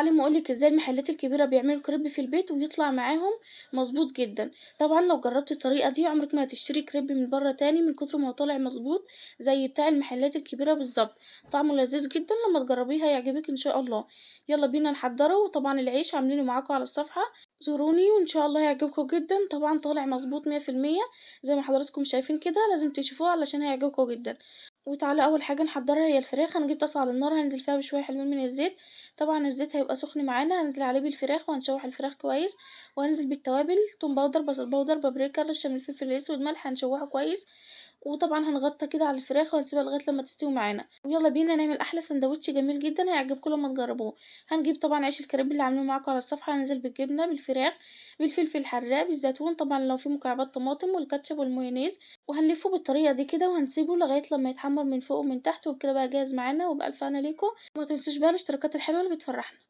تعالي أمّا أقول لِك إزاي المحلات الكبيرة بيعملوا كريب في البيت ويطلع معاهم مضبوط جدًا. طبعًا لو جرّبتِ الطريقة دي عمرِك ما هتشتري كريب من برّه تاني من كتر ما هو طالع مضبوط زي بتاع المحلات الكبيرة بالضبط. طعمه لذيذ جدًا، لمّا تجرّبيه هيعجبِك إن شاء الله. يالّا بينا نحضّره، وطبعًا العيش عاملينه معاكم على الصفحة، زوروني وإن شاء الله هيعجبكم جدًا. طبعًا طالع مضبوط 100% زي ما حضراتكم شايفين كده، لازم تشوفوه علشان هيعجبكم جدًا. وتعالَ أول حاجة نحضّرها هي الفراخ. هنجيب طاسة على النار هانزل فيها بشوية حلوين من الزيت. طبعًا الزيت هيبقى سخن معانا، هانزل عليه بالفراخ وهنشوّح الفراخ كويس، وهانزل بالتوابل، توم باودر، بصل باودر، بابريكا، رشة من الفلفل الأسود، ملح، هنشوّحه كويس. وطبعًا هنغطّي كده على الفراخ وهنسيبها لغاية لمّا تستوي معانا. ويالّا بينا نعمل أحلى ساندوتش جميل جدًا هيعجبكم لمّا تجرّبوه. هنجيب طبعًا عيش الكريب اللي عاملينه معاكم على الصفحة، هانزل بالجبنة، بالفراخ، بالفلفل الحراق، بالزيتون، طبعًا لو في مكعبات طماطم، والكاتشب والمايونيز. وهنلفه بالطريقة دي كده وهنسيبه لغاية لمّا يتحمّر من فوق ومن تحت، وبكده بقى جاهز معانا وبألف هنا ليكم. وما تنسوش بقى الاشتراكات الحلوة اللي بتفرحنا.